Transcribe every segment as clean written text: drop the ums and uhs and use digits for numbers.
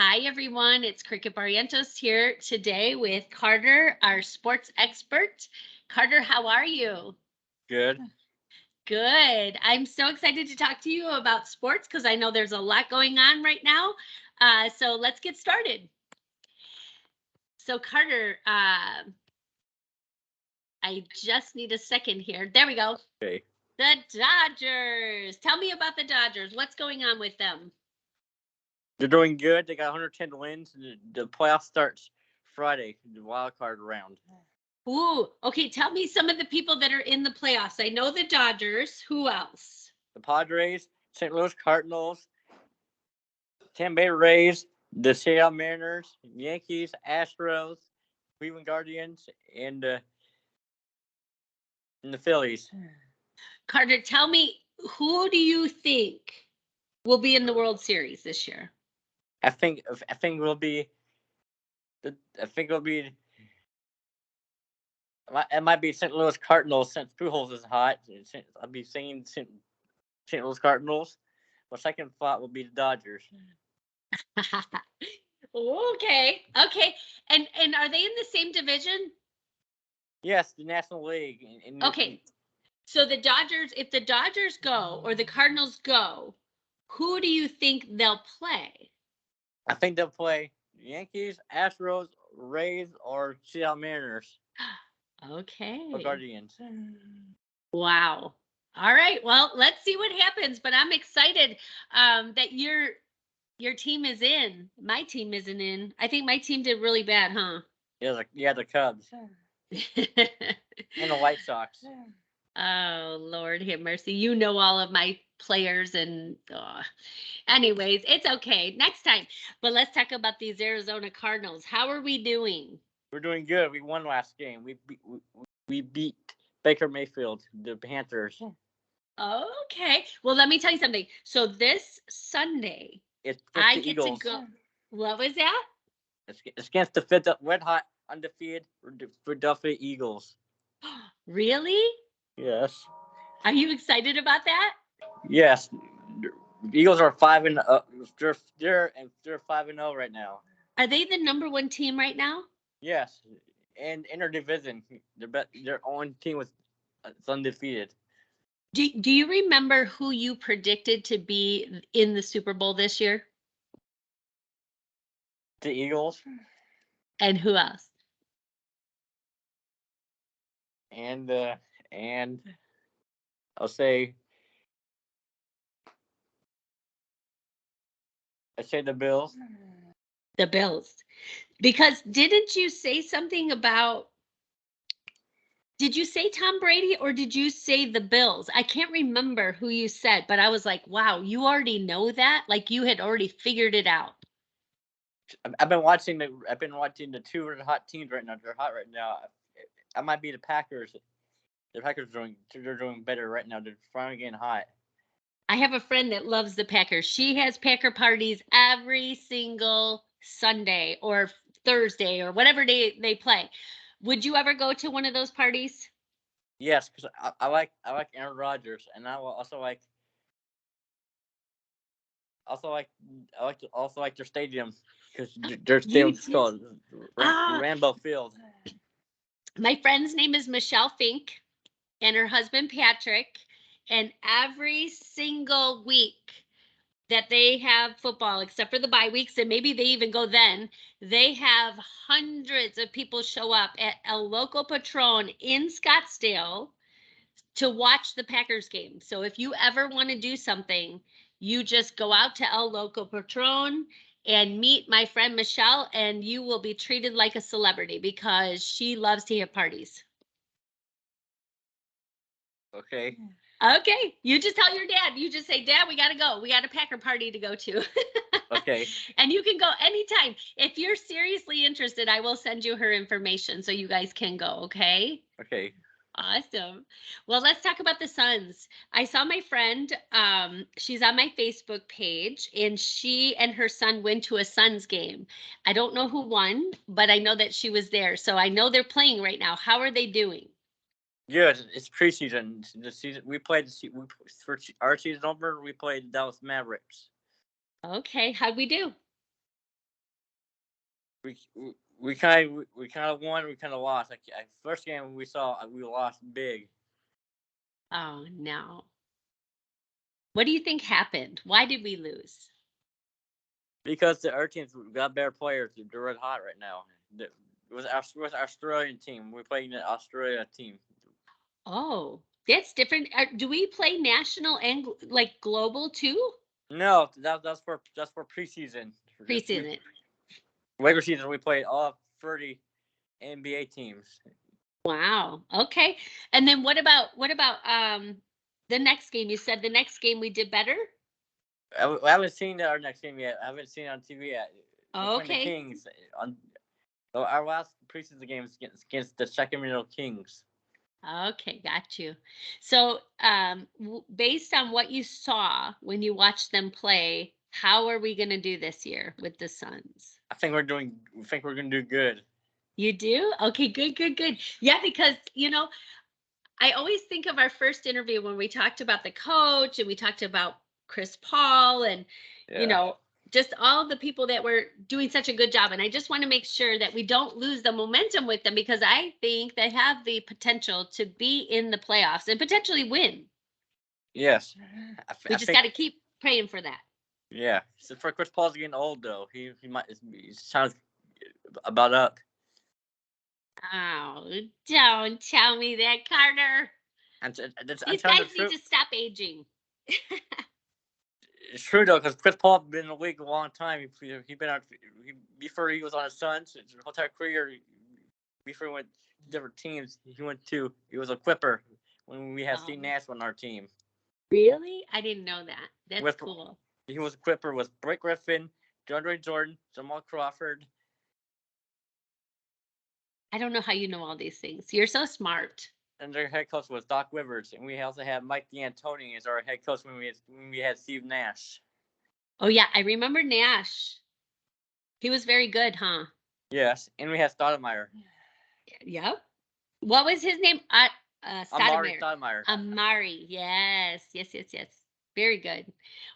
Hi, everyone. It's Cricket Barrientos here today with Carter, our sports expert. Carter, how are you? Good. Good. I'm so excited to talk to you about sports because I know there's a lot going on right now. So let's get started. So Carter, I just need a second here. There we go. Okay. The Dodgers. Tell me about the Dodgers. What's going on with them? They're doing good. They got 110 wins. The playoff starts Friday, the wild card round. Ooh, okay. Tell me some of the people that are in the playoffs. I know the Dodgers. Who else? The Padres, St. Louis Cardinals, Tampa Bay Rays, the Seattle Mariners, Yankees, Astros, Cleveland Guardians, and the Phillies. Carter, tell me, who do you think will be in the World Series this year? I think will be. I think it'll be. It might be St. Louis Cardinals since Pujols is hot. I'll be saying St. Louis Cardinals. My second thought will be the Dodgers. Okay. And are they in the same division? Yes, the National League. Okay. So the Dodgers, if the Dodgers go or the Cardinals go, who do you think they'll play? I think they'll play Yankees, Astros, Rays, or Seattle Mariners Okay. or Guardians. Wow. All right. Well, let's see what happens. But I'm excited that your team is in. My team isn't in. I think my team did really bad, huh? Yeah, the Cubs and the White Sox. Oh, Lord have mercy. You know all of my players and anyways, it's okay. Next time. But let's talk about these Arizona Cardinals. How are we doing? We're doing good. We won last game. We beat Baker Mayfield, the Panthers. Okay. Well, let me tell you something. So this Sunday, It's I the get Eagles. to go. What was that? It's against the red hot undefeated Philadelphia Eagles. Really? Yes. Are you excited about that? Yes. The Eagles are 5-0. They're 5-0 right now. Are they the number one team right now? Yes, and in their division, their own team was undefeated. Do you remember who you predicted to be in the Super Bowl this year? The Eagles And who else? and I'll say the Bills. The Bills. Because didn't you say something about, did you say Tom Brady or did you say the Bills? I can't remember who you said, but I was like, wow, you already know that? Like you had already figured it out. I've been watching the two hot teams right now. They're hot right now. I might be the Packers. The Packers they're doing better right now. They're finally getting hot. I have a friend that loves the Packers. She has Packer parties every single Sunday or Thursday or whatever day they play. Would you ever go to one of those parties? Yes, because I like Aaron Rodgers, and I will also like their stadium because their stadium is called Rambo Field. My friend's name is Michelle Fink and her husband Patrick, and every single week that they have football, except for the bye weeks, and maybe they even go then, they have hundreds of people show up at El Loco Patron in Scottsdale to watch the Packers game. So if you ever want to do something, you just go out to El Loco Patron and meet my friend Michelle, and you will be treated like a celebrity because she loves to have parties. Okay. Okay, you just tell your dad. You just say, Dad, we got to go. We got a Packer party to go to. Okay. And you can go anytime. If you're seriously interested, I will send you her information so you guys can go, okay? Okay. Awesome. Well, let's talk about the Suns. I saw my friend, she's on my Facebook page, and she and her son went to a Suns game. I don't know who won, but I know that she was there. So I know they're playing right now. How are they doing? Good. It's preseason. The season we played. For our season over, we played Dallas Mavericks. Okay, how'd we do? we kind of won, we kind of lost. Like first game we lost big Oh no. What do you think happened? Why did we lose? because the other teams got better players. They're red hot right now. It was our Australian team. We're playing the Australia team. Oh, that's different. Do we play national and like global too? No, that's for preseason. Preseason. Regular season we played all 30 NBA teams. Wow. Okay. And then what about the next game? You said the next game we did better? I haven't seen our next game yet. I haven't seen it on TV yet. We're playing the Okay. Kings on our last preseason game is against the Sacramento Kings. Okay, got you. So, based on what you saw when you watched them play, how are we going to do this year with the Suns? I think we're gonna do good. You do? Okay, good, good, good. Yeah, because I always think of our first interview when we talked about the coach and we talked about Chris Paul and Yeah. just all the people that were doing such a good job. And I just want to make sure that we don't lose the momentum with them because I think they have the potential to be in the playoffs and potentially win. Yes. We I just think. got to keep praying for that. Yeah. So for Chris Paul's getting old though. He sounds about up. Oh, don't tell me that, Carter. I'm These telling guys the need truth. to stop aging. It's true though, because Chris Paul been in the league a long time. He been out before he was on the Suns. His whole entire career, before he went to different teams, he was a Quipper when we had Steve Nash on our team. Really? I didn't know that. That's cool. He was a Quipper with Blake Griffin, DeAndre Jordan, Jamal Crawford. I don't know how you know all these things. You're so smart. And their head coach was Doc Rivers, and we also had Mike D'Antoni as our head coach when we had Steve Nash. Oh yeah, I remember Nash. He was very good, huh? Yes, and we had Stoudemire. Yep. What was his name? Amari Stoudemire. Stoudemire. Amari. Yes. Yes, yes, yes. Very good.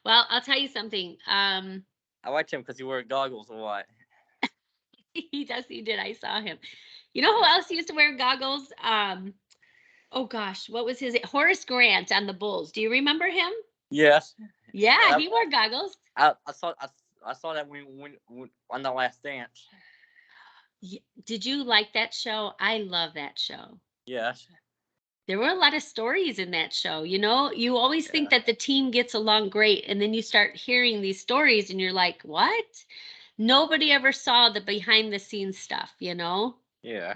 Well, I'll tell you something. I liked him because he wore goggles a lot. He does. He did. I saw him. You know who else used to wear goggles? Oh gosh, what was his? Horace Grant on the Bulls. Do you remember him? Yes. Yeah, he wore goggles. I saw that when on The Last Dance. Did you like that show? I love that show. Yes. There were a lot of stories in that show. You always think that the team gets along great, and then you start hearing these stories, and you're like, what? Nobody ever saw the behind the scenes stuff, Yeah.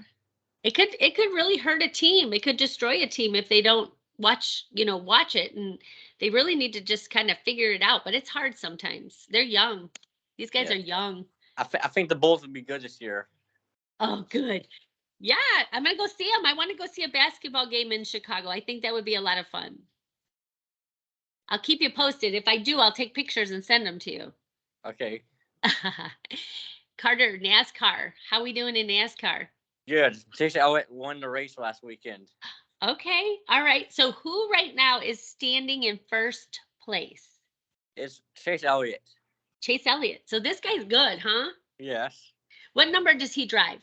It could really hurt a team. It could destroy a team if they don't watch it. And they really need to just kind of figure it out. But it's hard sometimes. They're young. These guys are young. I think the Bulls would be good this year. Oh, good. Yeah, I'm going to go see them. I want to go see a basketball game in Chicago. I think that would be a lot of fun. I'll keep you posted. If I do, I'll take pictures and send them to you. Okay. Carter, NASCAR. How we doing in NASCAR? Good. Chase Elliott won the race last weekend. Okay. All right. So who right now is standing in first place? It's Chase Elliott. Chase Elliott. So this guy's good, huh? Yes. What number does he drive?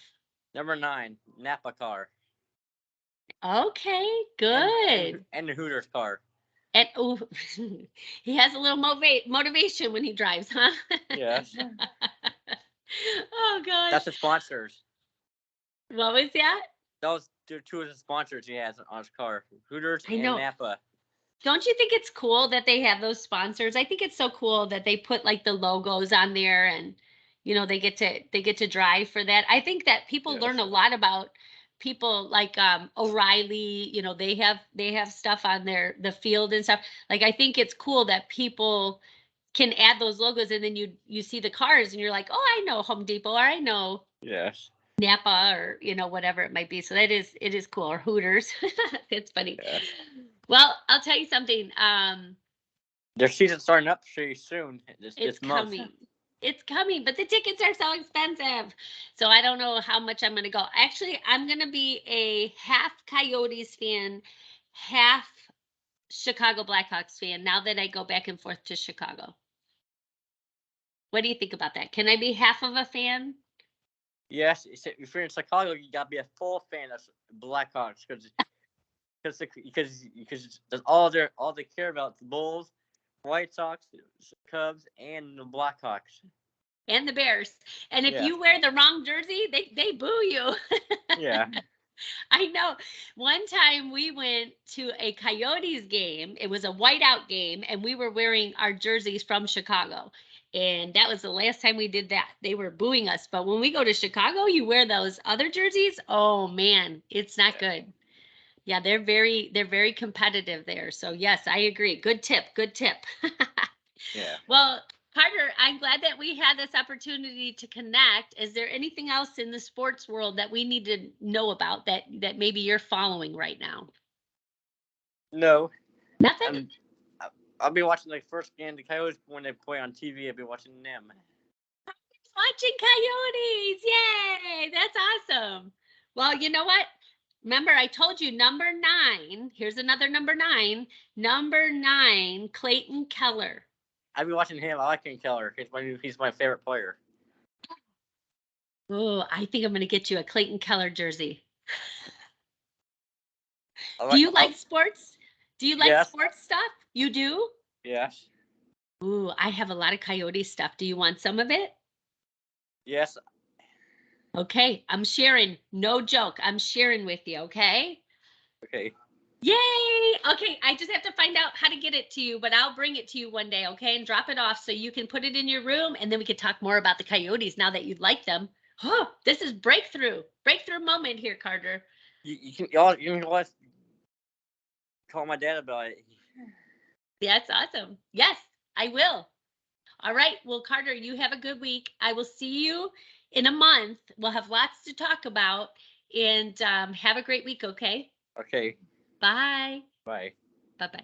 Number 9, Napa car. Okay, good. And the Hooters car. And he has a little motivation when he drives, huh? Yes. Oh gosh. That's the sponsors. What was that? Those are two of the sponsors he has on his car. Hooters and Napa. Don't you think it's cool that they have those sponsors? I think it's so cool that they put like the logos on there and they get to drive for that. I think that people learn a lot about people like O'Reilly, they have stuff on the field and stuff. Like I think it's cool that people can add those logos and then you see the cars and you're like, "Oh, I know Home Depot or I know Napa or whatever it might be." So it is cool. Or Hooters. It's funny. Yes. Well, I'll tell you something. Their season's starting up pretty soon. It's coming. It's coming, but the tickets are so expensive. So I don't know how much I'm going to go. Actually, I'm going to be a half Coyotes fan, half Chicago Blackhawks fan now that I go back and forth to Chicago. What do you think about that? Can I be half of a fan? Yes, if you're in Chicago, you gotta be a full fan of Blackhawks because that's all they care about: the Bulls, White Sox, Cubs, and the Blackhawks. And the Bears. And if Yeah, you wear the wrong jersey, they boo you. yeah. I know. One time we went to a Coyotes game. It was a whiteout game, and we were wearing our jerseys from Chicago. And that was the last time we did that. They were booing us. But when we go to Chicago, you wear those other jerseys. Oh man, it's not good. Yeah, they're very competitive there. So yes, I agree. Good tip. Good tip. Yeah. Well, Carter, I'm glad that we had this opportunity to connect. Is there anything else in the sports world that we need to know about that maybe you're following right now? No, Nothing? I'll be watching the first game. The Coyotes when they play on TV. I'll be watching them. Watching Coyotes. Yay! That's awesome. Well, you know what? Remember, I told you number 9. Here's another number 9. Number 9, Clayton Keller. I'll be watching him. I like Ken Keller. He's my favorite player. Oh, I think I'm going to get you a Clayton Keller jersey. Do Like, you like sports? Do you like yes, sports stuff? You do? yes, Ooh, I have a lot of Coyote stuff. Do you want some of it? yes. Okay, I'm sharing. No joke. I'm sharing with you, okay? Okay, Yay! Okay, I just have to find out how to get it to you, but I'll bring it to you one day, okay? And drop it off so you can put it in your room and then we can talk more about the Coyotes now that you like them. Oh, this is breakthrough. Breakthrough moment here, Carter. you can always call my dad about it. That's awesome. Yes, I will. All right. Well, Carter, you have a good week. I will see you in a month. We'll have lots to talk about and have a great week. Okay. Okay, Bye. bye. Bye bye.